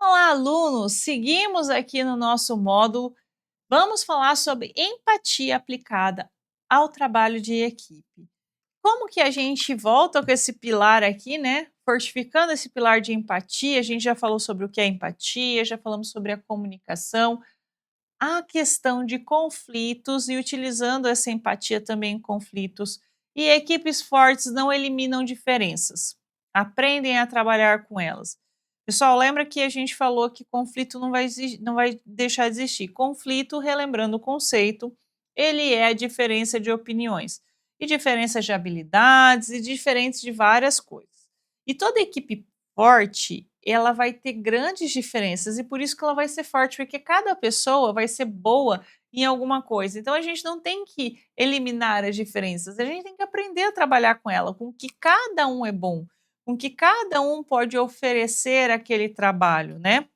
Olá, alunos! Seguimos aqui no nosso módulo. Vamos falar sobre empatia aplicada ao trabalho de equipe. Como que a gente volta com esse pilar aqui, né? Fortificando esse pilar de empatia, a gente já falou sobre o que é empatia, já falamos sobre a comunicação, a questão de conflitos e utilizando essa empatia também em conflitos. E equipes fortes não eliminam diferenças, aprendem a trabalhar com elas. Pessoal, lembra que a gente falou que conflito não vai deixar de existir. Conflito, relembrando o conceito, ele é a diferença de opiniões e diferenças de habilidades e diferentes de várias coisas. E toda equipe forte, ela vai ter grandes diferenças e por isso que ela vai ser forte, porque cada pessoa vai ser boa em alguma coisa. Então a gente não tem que eliminar as diferenças, a gente tem que aprender a trabalhar com ela, com o que cada um é bom, com o que cada um pode oferecer aquele trabalho, né?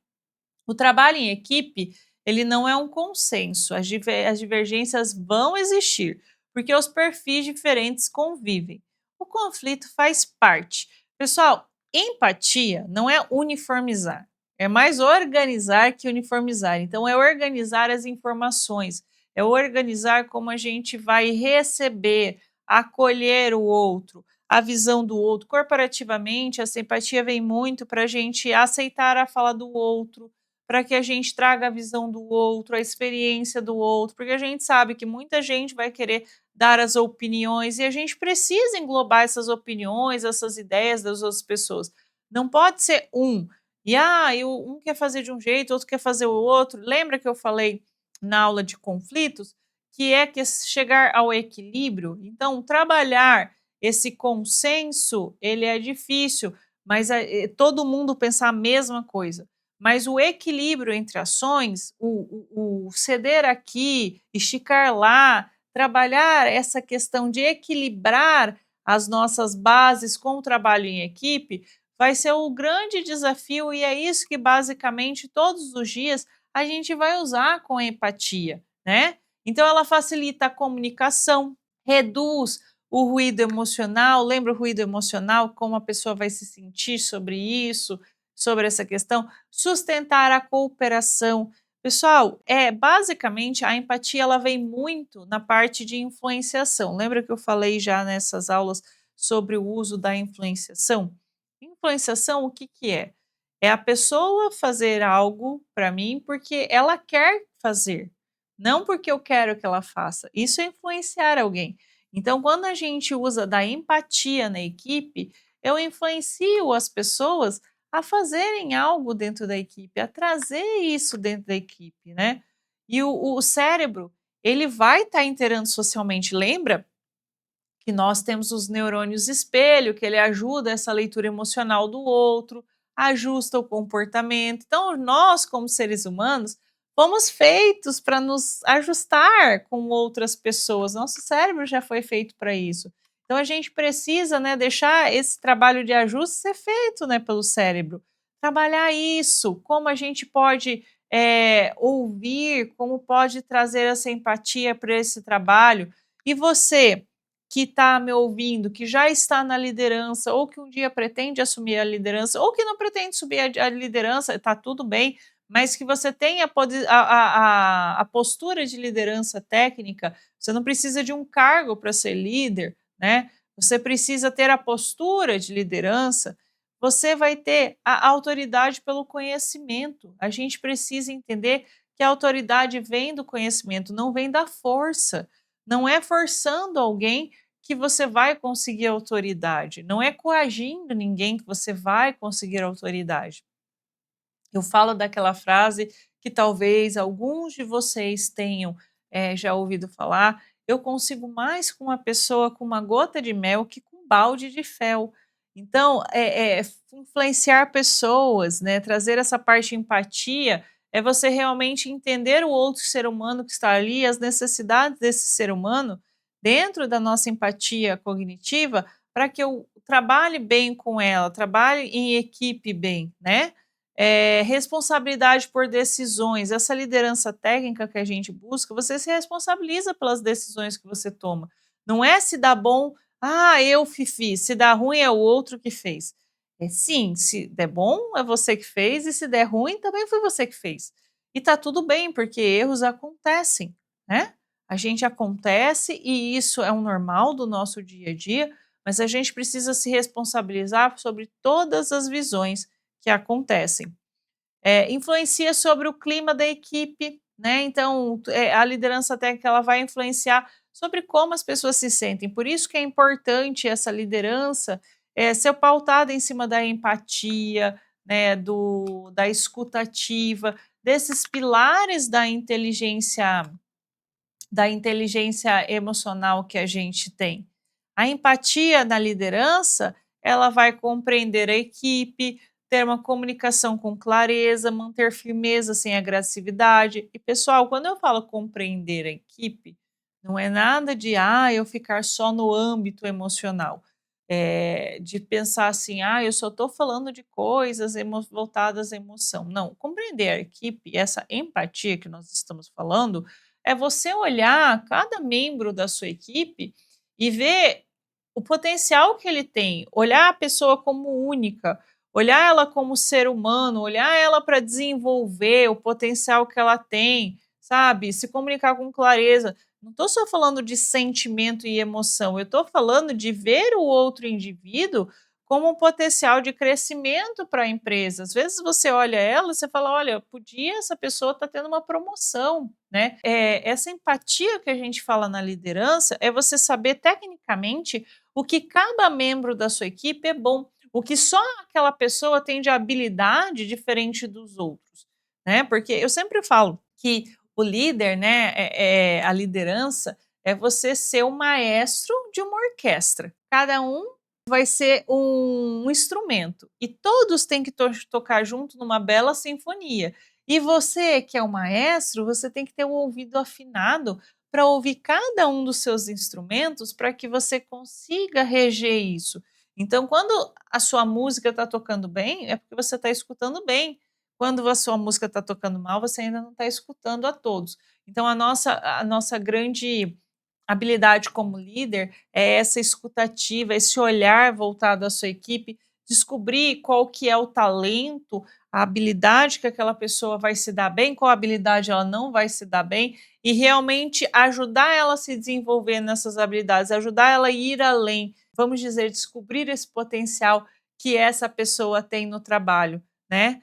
O trabalho em equipe, ele não é um consenso, as divergências vão existir, porque os perfis diferentes convivem. O conflito faz parte. Pessoal, empatia não é uniformizar, é mais organizar que uniformizar. Então, é organizar as informações, é organizar como a gente vai receber, acolher o outro, a visão do outro. Corporativamente, essa empatia vem muito para a gente aceitar a fala do outro, para que a gente traga a visão do outro, a experiência do outro, porque a gente sabe que muita gente vai querer dar as opiniões e a gente precisa englobar essas opiniões, essas ideias das outras pessoas. Não pode ser um. Um quer fazer de um jeito, outro quer fazer o outro. Lembra que eu falei na aula de conflitos que chegar ao equilíbrio? Então, trabalhar esse consenso, ele é difícil, mas todo mundo pensar a mesma coisa. Mas o equilíbrio entre ações, o ceder aqui, esticar lá, trabalhar essa questão de equilibrar as nossas bases com o trabalho em equipe, vai ser o grande desafio e é isso que basicamente todos os dias a gente vai usar com a empatia, né? Então ela facilita a comunicação, reduz o ruído emocional, lembra o ruído emocional, como a pessoa vai se sentir sobre isso, sobre essa questão, sustentar a cooperação. Pessoal, basicamente a empatia ela vem muito na parte de influenciação. Lembra que eu falei já nessas aulas sobre o uso da influenciação? Influenciação, o que que é? É a pessoa fazer algo para mim porque ela quer fazer, não porque eu quero que ela faça. Isso é influenciar alguém. Então, quando a gente usa da empatia na equipe, eu influencio as pessoas a fazerem algo dentro da equipe, a trazer isso dentro da equipe, né? E o cérebro, ele vai estar inteirando socialmente. Lembra que nós temos os neurônios espelho, que ele ajuda essa leitura emocional do outro, ajusta o comportamento. Então, nós, como seres humanos, fomos feitos para nos ajustar com outras pessoas. Nosso cérebro já foi feito para isso. Então, a gente precisa, né, deixar esse trabalho de ajuste ser feito, né, pelo cérebro. Trabalhar isso, como a gente pode ouvir, como pode trazer essa empatia para esse trabalho. E você, que está me ouvindo, que já está na liderança, ou que um dia pretende assumir a liderança, ou que não pretende subir a liderança, está tudo bem, mas que você tenha a postura de liderança técnica, você não precisa de um cargo para ser líder, né? Você precisa ter a postura de liderança, você vai ter a autoridade pelo conhecimento. A gente precisa entender que a autoridade vem do conhecimento, não vem da força. Não é forçando alguém que você vai conseguir autoridade, não é coagindo ninguém que você vai conseguir autoridade. Eu falo daquela frase que talvez alguns de vocês tenham já ouvido falar: eu consigo mais com uma pessoa com uma gota de mel que com um balde de fel. Então, influenciar pessoas, né, trazer essa parte de empatia, é você realmente entender o outro ser humano que está ali, as necessidades desse ser humano, dentro da nossa empatia cognitiva, para que eu trabalhe bem com ela, trabalhe em equipe bem, né? Responsabilidade por decisões, essa liderança técnica que a gente busca, você se responsabiliza pelas decisões que você toma. Não é se dá bom Ah, eu fiz, se dá ruim é o outro que fez. É sim, se der bom é você que fez e se der ruim também foi você que fez. E tá tudo bem, porque erros acontecem, né. A gente acontece e isso é um normal do nosso dia a dia, mas a gente precisa se responsabilizar sobre todas as visões que acontecem. Influencia sobre o clima da equipe, né, então, a liderança técnica ela vai influenciar sobre como as pessoas se sentem, por isso que é importante essa liderança, ser pautada em cima da empatia, né, da escuta ativa, desses pilares da inteligência emocional que a gente tem. A empatia na liderança, ela vai compreender a equipe, ter uma comunicação com clareza, manter firmeza sem agressividade. E pessoal, quando eu falo compreender a equipe, não é nada de eu ficar só no âmbito emocional. De pensar assim, eu só estou falando de coisas voltadas à emoção. Não, compreender a equipe, essa empatia que nós estamos falando, é você olhar cada membro da sua equipe e ver o potencial que ele tem, olhar a pessoa como única, olhar ela como ser humano, olhar ela para desenvolver o potencial que ela tem, sabe? Se comunicar com clareza. Não estou só falando de sentimento e emoção, eu estou falando de ver o outro indivíduo como um potencial de crescimento para a empresa. Às vezes você olha ela e você fala: olha, podia essa pessoa estar tendo uma promoção, né? Essa empatia que a gente fala na liderança é você saber tecnicamente o que cada membro da sua equipe é bom, o que só aquela pessoa tem de habilidade diferente dos outros, né? Porque eu sempre falo que o líder, né, a liderança é você ser o maestro de uma orquestra. Cada um vai ser um instrumento e todos têm que tocar junto numa bela sinfonia. E você que é o maestro, você tem que ter um ouvido afinado para ouvir cada um dos seus instrumentos para que você consiga reger isso. Então, quando a sua música está tocando bem, é porque você está escutando bem. Quando a sua música está tocando mal, você ainda não está escutando a todos. Então, a nossa grande habilidade como líder é essa escutativa, esse olhar voltado à sua equipe, descobrir qual que é o talento, a habilidade que aquela pessoa vai se dar bem, qual habilidade ela não vai se dar bem, e realmente ajudar ela a se desenvolver nessas habilidades, ajudar ela a ir além, vamos dizer, descobrir esse potencial que essa pessoa tem no trabalho, né?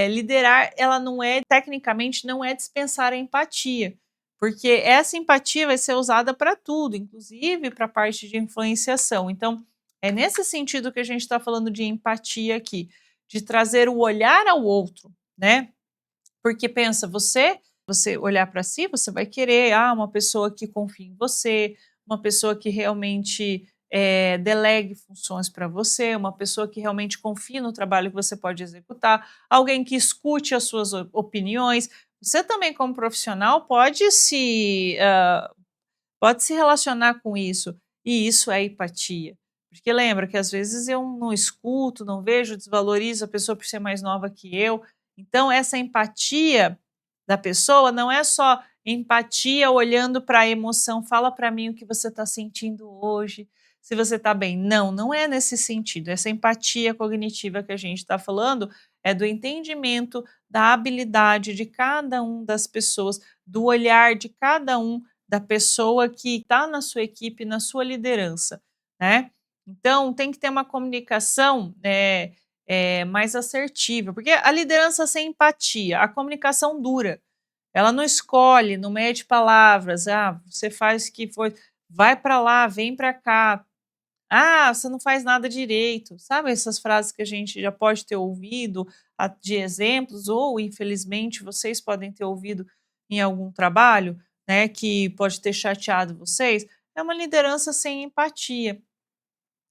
Liderar, ela não é, tecnicamente, não é dispensar a empatia, porque essa empatia vai ser usada para tudo, inclusive para a parte de influenciação. Então, é nesse sentido que a gente está falando de empatia aqui, de trazer o olhar ao outro, né? Porque pensa, você olhar para si, você vai querer uma pessoa que confie em você, uma pessoa que realmente delegue funções para você, uma pessoa que realmente confie no trabalho que você pode executar, alguém que escute as suas opiniões. Você também, como profissional, pode se relacionar com isso, e isso é empatia. Porque lembra que às vezes eu não escuto, não vejo, desvalorizo a pessoa por ser mais nova que eu. Então essa empatia da pessoa não é só empatia olhando para a emoção, fala para mim o que você está sentindo hoje, se você está bem. Não, não é nesse sentido. Essa empatia cognitiva que a gente está falando é do entendimento da habilidade de cada um das pessoas, do olhar de cada um da pessoa que está na sua equipe, na sua liderança, né. Então tem que ter uma comunicação, mais assertiva, porque a liderança sem empatia, a comunicação dura, ela não escolhe, não mede palavras, você faz que foi, vai para lá, vem para cá, você não faz nada direito, sabe essas frases que a gente já pode ter ouvido, de exemplos ou infelizmente vocês podem ter ouvido em algum trabalho, né, que pode ter chateado vocês, é uma liderança sem empatia.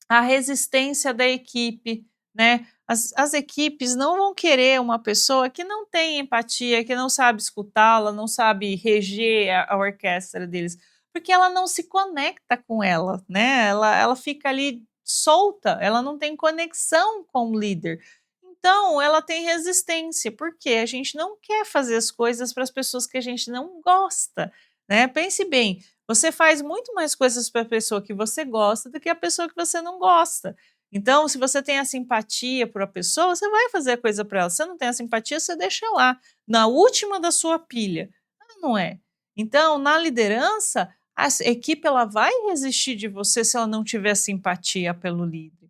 A resistência da equipe, né, as equipes não vão querer uma pessoa que não tem empatia, que não sabe escutá-la, não sabe reger a orquestra deles, porque ela não se conecta com ela, né, ela fica ali solta, ela não tem conexão com o líder. Então ela tem resistência, porque a gente não quer fazer as coisas para as pessoas que a gente não gosta, né. Pense bem, Você faz muito mais coisas para a pessoa que você gosta do que a pessoa que você não gosta. Então, se você tem a simpatia por a pessoa, você vai fazer a coisa para ela. Se você não tem a simpatia, você deixa lá, na última da sua pilha. Ah, não é? Então, na liderança, equipe ela vai resistir de você se ela não tiver simpatia pelo líder.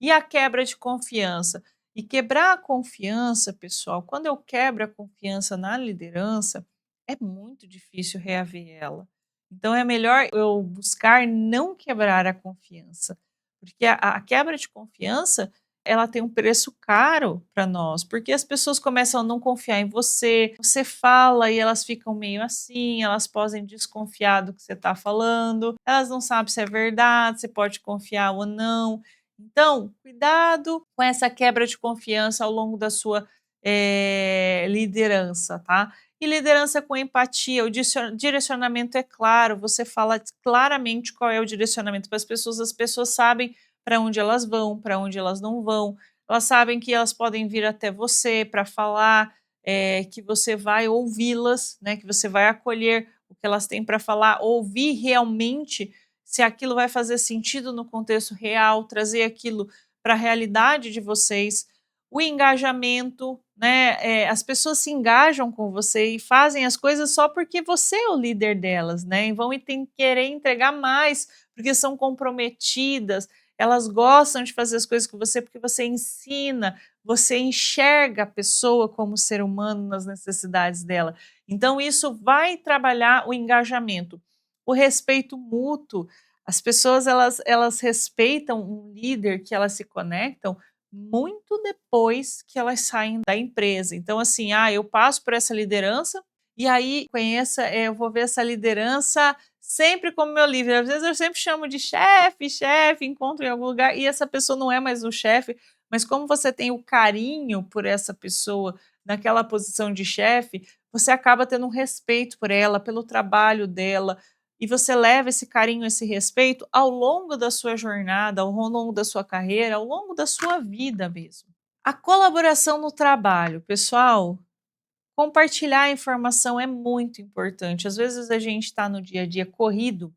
E a quebra de confiança? E quebrar a confiança, pessoal, quando eu quebro a confiança na liderança, é muito difícil reaver ela. Então é melhor eu buscar não quebrar a confiança, porque a quebra de confiança, ela tem um preço caro para nós, porque as pessoas começam a não confiar em você, você fala e elas ficam meio assim, elas podem desconfiar do que você está falando, elas não sabem se é verdade, se pode confiar ou não. Então, cuidado com essa quebra de confiança ao longo da sua liderança, tá? E liderança com empatia, o direcionamento é claro, você fala claramente qual é o direcionamento para as pessoas sabem para onde elas vão, para onde elas não vão, elas sabem que elas podem vir até você para falar, que você vai ouvi-las, né, que você vai acolher o que elas têm para falar, ouvir realmente se aquilo vai fazer sentido no contexto real, trazer aquilo para a realidade de vocês. O engajamento, né, as pessoas se engajam com você e fazem as coisas só porque você é o líder delas, né, e vão querer entregar mais, porque são comprometidas, elas gostam de fazer as coisas com você porque você ensina, você enxerga a pessoa como ser humano nas necessidades dela. Então isso vai trabalhar o engajamento. O respeito mútuo, as pessoas elas respeitam um líder que elas se conectam muito depois que elas saem da empresa. Então, assim, eu passo por essa liderança e aí eu vou ver essa liderança sempre como meu líder. Às vezes eu sempre chamo de chefe, chefe, encontro em algum lugar e essa pessoa não é mais o chefe, mas como você tem o carinho por essa pessoa naquela posição de chefe, você acaba tendo um respeito por ela, pelo trabalho dela, e você leva esse carinho, esse respeito ao longo da sua jornada, ao longo da sua carreira, ao longo da sua vida mesmo. A colaboração no trabalho, pessoal, compartilhar a informação é muito importante. Às vezes a gente está no dia a dia corrido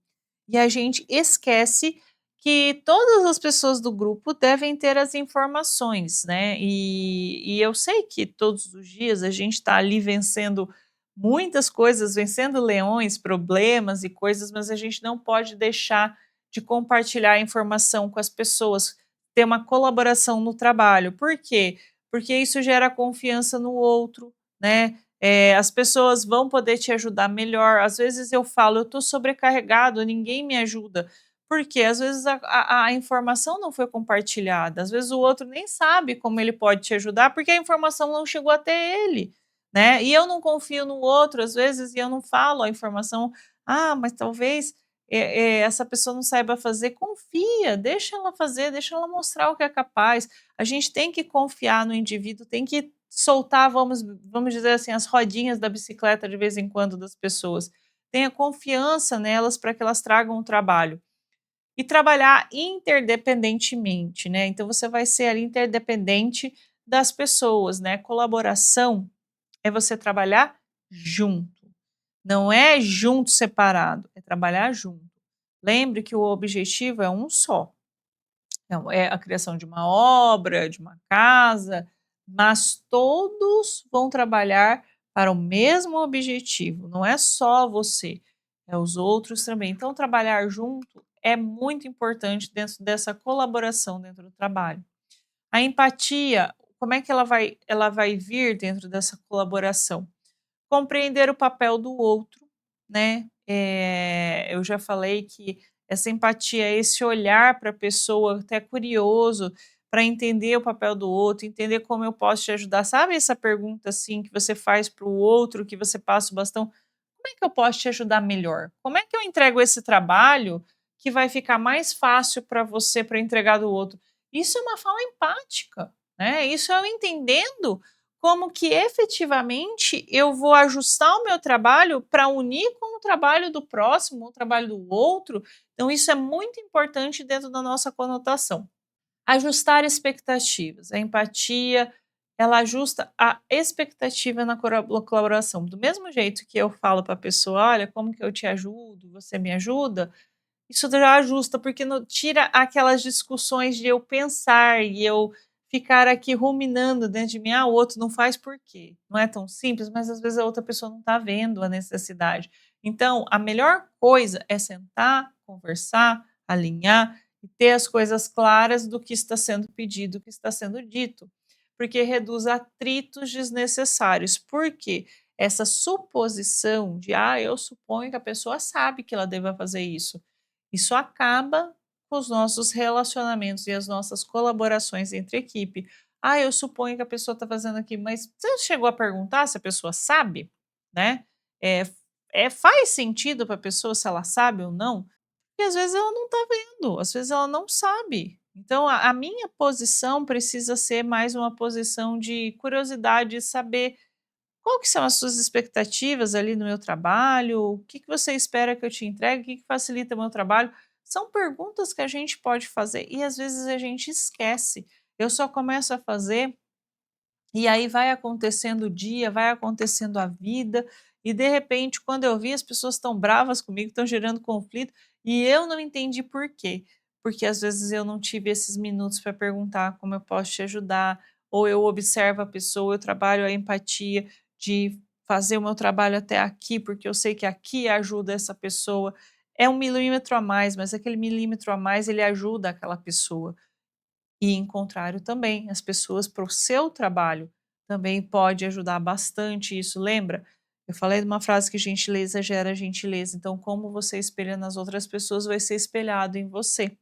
e a gente esquece que todas as pessoas do grupo devem ter as informações, né? E eu sei que todos os dias a gente está ali vencendo muitas coisas, vencendo leões, problemas e coisas, mas a gente não pode deixar de compartilhar a informação com as pessoas, ter uma colaboração no trabalho. Por quê? Porque isso gera confiança no outro, né? As pessoas vão poder te ajudar melhor. Às vezes eu falo, eu estou sobrecarregado, ninguém me ajuda. Porque às vezes a informação não foi compartilhada, às vezes o outro nem sabe como ele pode te ajudar, porque a informação não chegou até ele, né? E eu não confio no outro, às vezes, e eu não falo a informação. Mas talvez essa pessoa não saiba fazer. Confia, deixa ela fazer, deixa ela mostrar o que é capaz. A gente tem que confiar no indivíduo, tem que soltar, vamos dizer assim, as rodinhas da bicicleta de vez em quando das pessoas. Tenha confiança nelas para que elas tragam o trabalho. E trabalhar interdependentemente, né, então você vai ser ali interdependente das pessoas, né, colaboração é você trabalhar junto, não é junto separado, é trabalhar junto. Lembre que o objetivo é um só. Não, é a criação de uma obra, de uma casa, mas todos vão trabalhar para o mesmo objetivo, não é só você, é os outros também. Então, trabalhar junto é muito importante dentro dessa colaboração dentro do trabalho. A empatia, como é que ela vai vir dentro dessa colaboração? Compreender o papel do outro, né, eu já falei que essa empatia, esse olhar para a pessoa até curioso, para entender o papel do outro, entender como eu posso te ajudar. Sabe essa pergunta, assim, que você faz para o outro, que você passa o bastão? Como é que eu posso te ajudar melhor? Como é que eu entrego esse trabalho que vai ficar mais fácil para você para entregar do outro? Isso é uma fala empática, né, isso é eu entendendo como que efetivamente eu vou ajustar o meu trabalho para unir com o trabalho do próximo, o trabalho do outro. Então isso é muito importante dentro da nossa conotação. Ajustar expectativas. A empatia, ela ajusta a expectativa na colaboração. Do mesmo jeito que eu falo para a pessoa: "Olha, como que eu te ajudo? Você me ajuda?", isso já ajusta, porque não tira aquelas discussões de eu pensar e eu ficar aqui ruminando dentro de mim: "Ah, o outro não faz por quê?". Não é tão simples, mas às vezes a outra pessoa não está vendo a necessidade. Então, a melhor coisa é sentar, conversar, alinhar e ter as coisas claras do que está sendo pedido, do que está sendo dito, porque reduz atritos desnecessários. Por quê? Essa suposição de: "Ah, eu suponho que a pessoa sabe que ela deva fazer isso". Isso acaba com os nossos relacionamentos e as nossas colaborações entre equipe. "Ah, eu suponho que a pessoa está fazendo aqui", mas você chegou a perguntar se a pessoa sabe, né? Eh, faz sentido para a pessoa se ela sabe ou não? Porque às vezes ela não está vendo, às vezes ela não sabe. Então a minha posição precisa ser mais uma posição de curiosidade, de saber qual que são as suas expectativas ali no meu trabalho? O que que você espera que eu te entregue? O que que facilita o meu trabalho? São perguntas que a gente pode fazer e às vezes a gente esquece. Eu só começo a fazer e aí vai acontecendo o dia, vai acontecendo a vida, e de repente, quando eu vi, as pessoas estão bravas comigo, estão gerando conflito, e eu não entendi por quê. Porque às vezes eu não tive esses minutos para perguntar como eu posso te ajudar, ou eu observo a pessoa, eu trabalho a empatia de fazer o meu trabalho até aqui, porque eu sei que aqui ajuda essa pessoa. É um milímetro a mais, mas aquele milímetro a mais ele ajuda aquela pessoa. E em contrário também, as pessoas para o seu trabalho também pode ajudar bastante isso, lembra? Eu falei de uma frase que gentileza gera gentileza, então como você espelha nas outras pessoas vai ser espelhado em você.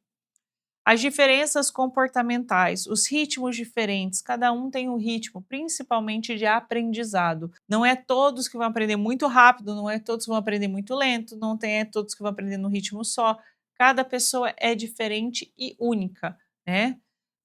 As diferenças comportamentais, os ritmos diferentes, cada um tem um ritmo, principalmente de aprendizado. Não é todos que vão aprender muito rápido, não é todos que vão aprender muito lento, não tem é todos que vão aprender no ritmo só. Cada pessoa é diferente e única, né?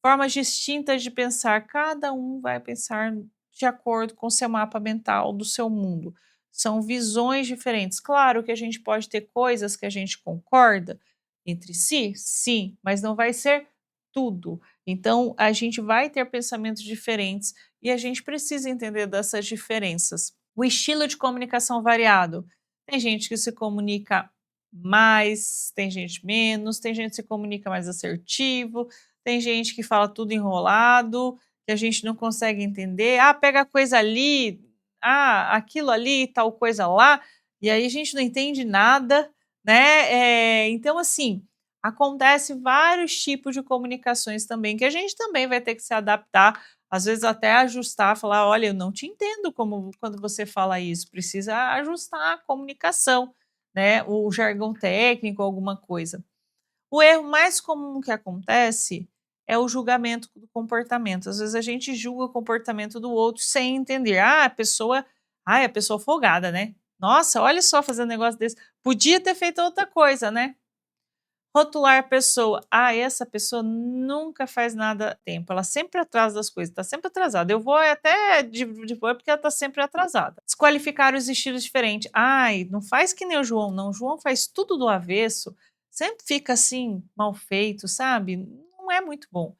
Formas distintas de pensar, cada um vai pensar de acordo com o seu mapa mental do seu mundo. São visões diferentes. Claro que a gente pode ter coisas que a gente concorda, entre si? Sim, mas não vai ser tudo. Então, a gente vai ter pensamentos diferentes e a gente precisa entender dessas diferenças. O estilo de comunicação variado. Tem gente que se comunica mais, tem gente menos, tem gente que se comunica mais assertivo, tem gente que fala tudo enrolado, que a gente não consegue entender. Ah, pega a coisa ali, ah, aquilo ali, tal coisa lá, e aí a gente não entende nada, né, então assim, acontece vários tipos de comunicações também, que a gente também vai ter que se adaptar, às vezes até ajustar, falar: "Olha, eu não te entendo como quando você fala isso", precisa ajustar a comunicação, né, o jargão técnico, alguma coisa. O erro mais comum que acontece é o julgamento do comportamento. Às vezes a gente julga o comportamento do outro sem entender. Ah, a pessoa, ai, a pessoa folgada, né? Nossa, olha só fazer um negócio desse. Podia ter feito outra coisa, né? Rotular a pessoa. Ah, essa pessoa nunca faz nada a tempo. Ela sempre atrasa das coisas, está sempre atrasada. Eu vou até de boa porque ela está sempre atrasada. Desqualificar os estilos diferentes. Ai, não faz que nem o João, não. O João faz tudo do avesso. Sempre fica assim, mal feito, sabe? Não é muito bom.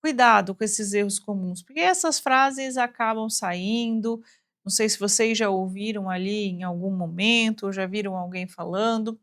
Cuidado com esses erros comuns, porque essas frases acabam saindo. Não sei se vocês já ouviram ali em algum momento, ou já viram alguém falando,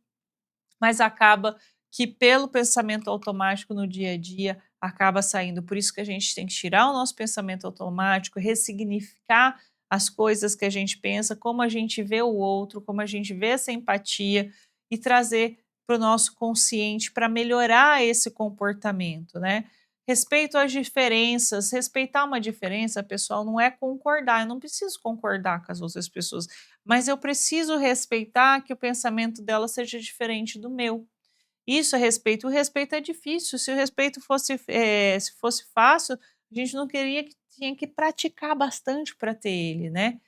mas acaba que pelo pensamento automático no dia a dia acaba saindo. Por isso que a gente tem que tirar o nosso pensamento automático, ressignificar as coisas que a gente pensa, como a gente vê o outro, como a gente vê essa empatia e trazer para o nosso consciente para melhorar esse comportamento, né? Respeito às diferenças, respeitar uma diferença, pessoal, não é concordar. Eu não preciso concordar com as outras pessoas, mas eu preciso respeitar que o pensamento dela seja diferente do meu. Isso é respeito. O respeito é difícil. Se o respeito fosse, se fosse fácil, a gente não queria que tinha que praticar bastante para ter ele, né?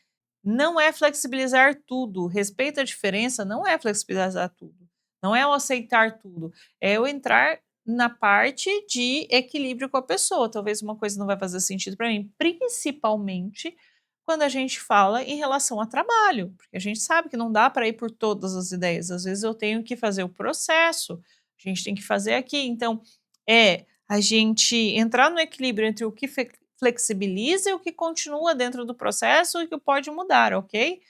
Não é flexibilizar tudo. Respeito à diferença não é flexibilizar tudo. Não é eu aceitar tudo. É eu entrar na parte de equilíbrio com a pessoa. Talvez uma coisa não vai fazer sentido para mim, principalmente quando a gente fala em relação a trabalho, porque a gente sabe que não dá para ir por todas as ideias. Às vezes eu tenho que fazer o processo, a gente tem que fazer aqui. Então, é a gente entrar no equilíbrio entre o que flexibiliza e o que continua dentro do processo e que pode mudar, ok?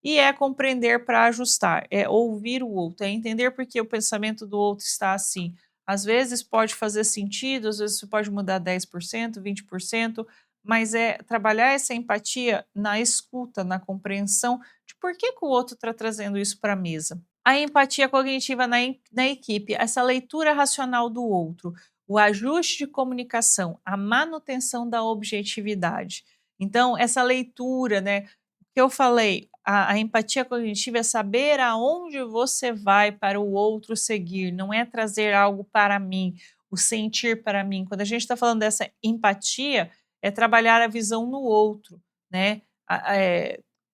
E é compreender para ajustar, é ouvir o outro, é entender porque o pensamento do outro está assim. Às vezes pode fazer sentido, às vezes isso pode mudar 10%, 20%, mas é trabalhar essa empatia na escuta, na compreensão de por que, que o outro está trazendo isso para a mesa. A empatia cognitiva na equipe, essa leitura racional do outro, o ajuste de comunicação, a manutenção da objetividade. Então, essa leitura, né, que eu falei, a empatia cognitiva é saber aonde você vai para o outro seguir, não é trazer algo para mim, o sentir para mim. Quando a gente está falando dessa empatia, é trabalhar a visão no outro, né?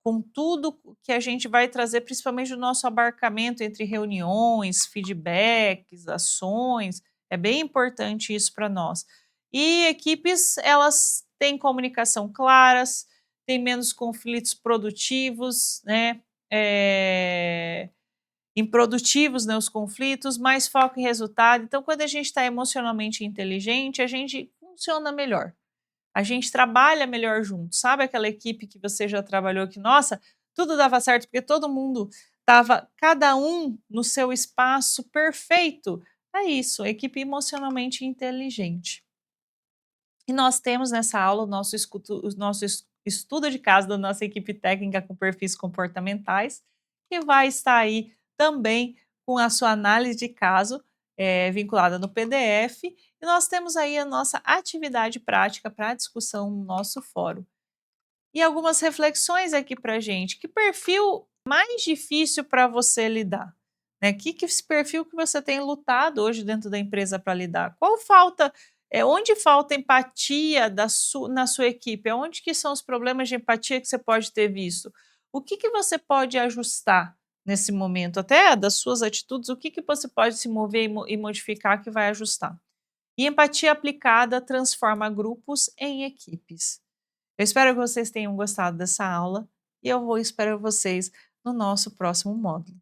Com tudo que a gente vai trazer, principalmente do nosso abarcamento entre reuniões, feedbacks, ações, é bem importante isso para nós. E equipes, elas têm comunicação claras, têm menos conflitos produtivos, né? eh, Improdutivos, né, os conflitos, mais foco em resultado. Então, quando a gente está emocionalmente inteligente, a gente funciona melhor. A gente trabalha melhor junto. Sabe aquela equipe que você já trabalhou que, nossa, tudo dava certo porque todo mundo estava, cada um no seu espaço perfeito? É isso, equipe emocionalmente inteligente. E nós temos nessa aula o nosso estudo de caso da nossa equipe técnica com perfis comportamentais, que vai estar aí também com a sua análise de caso vinculada no PDF. E nós temos aí a nossa atividade prática para discussão no nosso fórum. E algumas reflexões aqui para gente. Que perfil mais difícil para você lidar? Né? Que esse perfil que você tem lutado hoje dentro da empresa para lidar? Qual falta, onde falta empatia na sua equipe? Onde que são os problemas de empatia que você pode ter visto? O que você pode ajustar nesse momento? Até das suas atitudes, o que você pode se mover e modificar que vai ajustar? E empatia aplicada transforma grupos em equipes. Eu espero que vocês tenham gostado dessa aula e eu vou esperar vocês no nosso próximo módulo.